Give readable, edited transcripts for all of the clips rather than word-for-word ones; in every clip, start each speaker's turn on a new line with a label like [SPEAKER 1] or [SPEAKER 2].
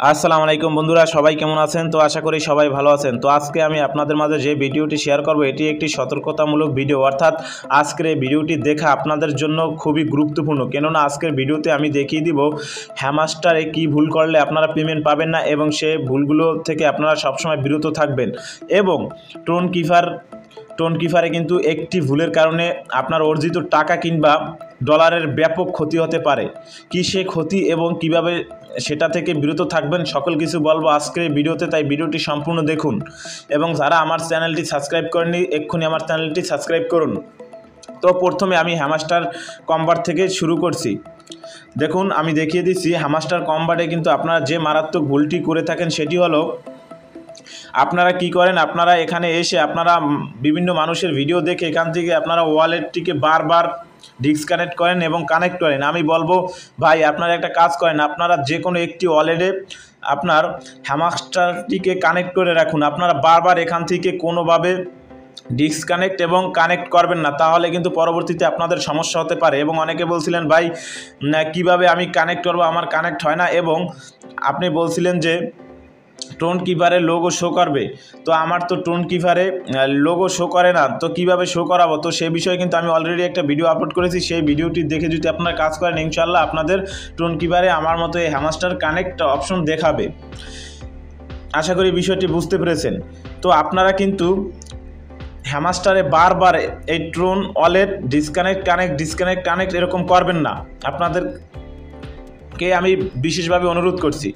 [SPEAKER 1] আসসালামু আলাইকুম বন্ধুরা, সবাই কেমন আছেন? তো আশা করি সবাই ভালো আছেন। তো আজকে আমি আপনাদের মাঝে যে ভিডিওটি শেয়ার করব এটি একটি সতর্কতামূলক ভিডিও, অর্থাৎ আজকের এই ভিডিওটি দেখা আপনাদের জন্য খুবই গুরুত্বপূর্ণ। কেননা আজকের ভিডিওতে আমি দেখিয়ে দিব হ্যামাস্টারে কি ভুল করলে আপনারা পেমেন্ট পাবেন না এবং সে ভুলগুলো থেকে আপনারা সবসময় বিরত থাকবেন। এবং টোন কিপারে কিন্তু একটি ভুলের কারণে আপনার অর্জিত টাকা কিংবা ডলারের ব্যাপক ক্ষতি হতে পারে। কি সে ক্ষতি এবং কিভাবে সেটা থেকে বিরত থাকবেন সকল কিছু বলবো আজকের ভিডিওতে, তাই ভিডিওটি সম্পূর্ণ দেখুন। এবং যারা আমার চ্যানেলটি সাবস্ক্রাইব করেননি এক্ষুনি আমার চ্যানেলটি সাবস্ক্রাইব করুন। তো প্রথমে আমি হ্যামাস্টার কম্বাট থেকে শুরু করছি। দেখুন, আমি দেখিয়ে দিচ্ছি হ্যামাস্টার কম্বাটে কিন্তু আপনারা যে মারাত্মক ভুলটি করে থাকেন সেটি হলো আপনারা কি করেন, আপনারা এখানে এসে আপনারা বিভিন্ন মানুষের ভিডিও দেখে এখান থেকে আপনারা ওয়ালেটটিকে বারবার ডিসকানেক্ট করেন এবং কানেক্ট করেন। আমি বলবো ভাই আপনারা একটা কাজ করেন, আপনারা যে কোনো একটি ওয়ালেটে আপনার হ্যামাস্টারটিকে কানেক্ট করে রাখুন। আপনারা বারবার এখান থেকে কোনোভাবে ডিসকানেক্ট এবং কানেক্ট করবেন না, তাহলে কিন্তু পরবর্তীতে আপনাদের সমস্যা হতে পারে। এবং অনেকে বলছিলেন ভাই কিভাবে আমি কানেক্ট করবো, আমার কানেক্ট হয় না। এবং আপনি বলছিলেন যে টোন কিপারে লোগো শো করবে, তো আমার তো টোন কিপারে লোগো শো করে না, তো কিভাবে শো করাবো? তো সেই বিষয়ে কিন্তু আমি অলরেডি একটা ভিডিও আপলোড করেছি। সেই ভিডিওটি দেখে যদি আপনারা কাজ করেন ইনশাল্লাহ আপনাদের টোন কিপারে আমার মতো এই হ্যামাস্টার কানেক্ট অপশন দেখাবে। আশা করি বিষয়টি বুঝতে পেরেছেন। তো আপনারা কিন্তু হ্যামাস্টারে বারবার এই টোন ওয়ালেট ডিসকানেক্ট কানেক্ট এরকম করবেন না, আপনাদেরকে আমি বিশেষভাবে অনুরোধ করছি,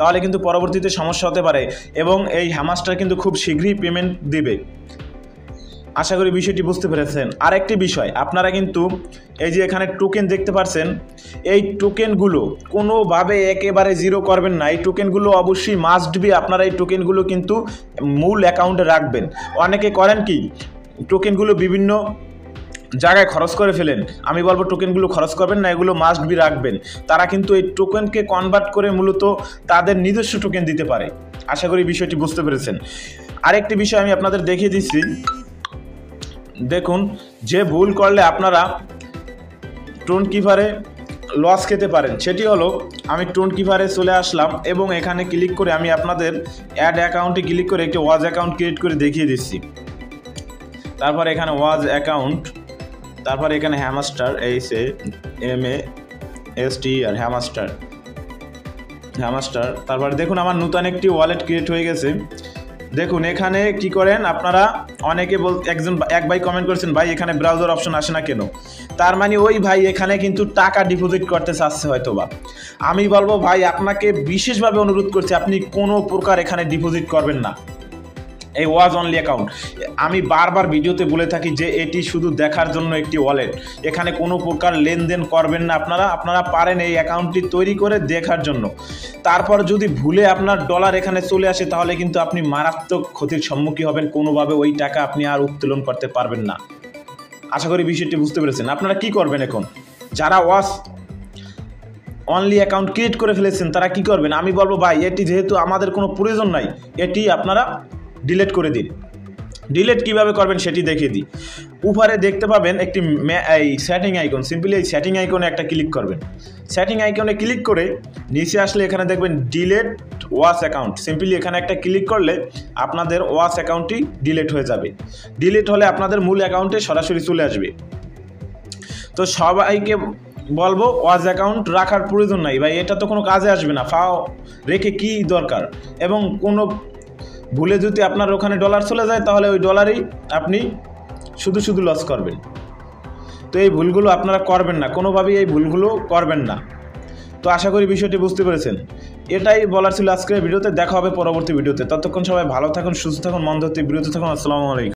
[SPEAKER 1] তাহলে কিন্তু পরবর্তীতে সমস্যা হতে পারে। এবং এই হ্যামাস্টার কিন্তু খুব শীঘ্রই পেমেন্ট দিবে। আশা করি বিষয়টি বুঝতে পেরেছেন। আরেকটি বিষয়, আপনারা কিন্তু এই যে এখানে টোকেন দেখতে পাচ্ছেন, এই টোকেনগুলো কোনোভাবে একেবারে জিরো করবেন না। এই টোকেনগুলো অবশ্যই মাস্ট বি আপনারা এই টোকেনগুলো কিন্তু মূল অ্যাকাউন্টে রাখবেন। অনেকে করেন কি, টোকেনগুলো বিভিন্ন জায়গায় খরচ করে ফেলেন। আমি বলবো টোকেনগুলো খরচ করবেন না, এগুলো মাস্ট বি রাখবেন। তারা কিন্তু এই টোকেনকে কনভার্ট করে মূলত তাদের নিজস্ব টোকেন দিতে পারে। আশা করি বিষয়টি বুঝতে পেরেছেন। আরেকটি বিষয় আমি আপনাদের দেখিয়ে দিচ্ছি। দেখুন, যে ভুল করলে আপনারা টোন কিপারে লস খেতে পারেন সেটি হলো, আমি টোন কিপারে চলে আসলাম এবং এখানে ক্লিক করে আমি আপনাদের অ্যাড অ্যাকাউন্টে ক্লিক করে একটি ওয়াজ অ্যাকাউন্ট ক্রিয়েট করে দেখিয়ে দিচ্ছি। তারপর এখানে ওয়াজ অ্যাকাউন্ট, তারপর এখানে হ্যামাস্টার HAMASTER হ্যামাস্টার। তারপরে দেখুন আমার নতুন একটি ওয়ালেট ক্রিয়েট হয়ে গেছে। দেখুন এখানে কি করেন আপনারা, অনেকে এক ভাই কমেন্ট করেছেন ভাই এখানে ব্রাউজার অপশন আসে না কেন? তার মানে ওই ভাই এখানে কিন্তু টাকা ডিপোজিট করতে চাচ্ছে হয়তো বা। আমি বলবো ভাই আপনাকে বিশেষভাবে অনুরোধ করছি আপনি কোনো প্রকার এখানে ডিপোজিট করবেন না এই ওয়াজ অনলি অ্যাকাউন্ট। আমি বারবার ভিডিওতে বলে থাকি যে এটি শুধু দেখার জন্য একটি ওয়ালেট, এখানে কোনো প্রকার লেনদেন করবেন না। আপনারা পারেন এই অ্যাকাউন্টটি তৈরি করে দেখার জন্য। তারপর যদি ভুলে আপনার ডলার এখানে চলে আসে তাহলে কিন্তু আপনি মারাত্মক ক্ষতির সম্মুখীন হবেন, কোনোভাবে ওই টাকা আপনি আর উত্তোলন করতে পারবেন না। আশা করি বিষয়টি বুঝতে পেরেছেন। আপনারা কি করবেন এখন, যারা ওয়াজ অনলি অ্যাকাউন্ট ক্রিয়েট করে ফেলেছেন তারা কি করবেন? আমি বলবো ভাই এটি যেহেতু আমাদের কোনো প্রয়োজন নাই, এটি আপনারা ডিলিট করে দিন। ডিলিট কিভাবে করবেন সেটি দেখিয়ে দিই। উপরে দেখতে পাবেন একটি এই সেটিং আইকন, সিম্পলি এই সেটিং আইকনে একটা ক্লিক করবেন। সেটিং আইকনে ক্লিক করে নিচে আসলে এখানে দেখবেন ডিলিট ওয়াচ অ্যাকাউন্ট, সিম্পলি এখানে একটা ক্লিক করলে আপনাদের ওয়াচ অ্যাকাউন্টটি ডিলিট হয়ে যাবে। ডিলিট হলে আপনাদের মূল অ্যাকাউন্টে সরাসরি চলে আসবে। তো সবাইকে বলবো ওয়াচ অ্যাকাউন্ট রাখার প্রয়োজন নাই ভাই, এটা তো কোনো কাজে আসবে না, ফাও রেখে কি দরকার। এবং কোনো ভুলে যদি আপনার ওখানে ডলার চলে যায় তাহলে ওই ডলারেই আপনি শুধু লস করবেন। তো এই ভুলগুলো আপনারা করবেন না, কোনোভাবেই এই ভুলগুলো করবেন না। তো আশা করি বিষয়টি বুঝতে পেরেছেন। এটাই বলার ছিল আজকের ভিডিওতে। দেখা হবে পরবর্তী ভিডিওতে। ততক্ষণ সবাই ভালো থাকুন, সুস্থ থাকুন, মন থেকে বিরত থাকুন। আসসালামু আলাইকুম।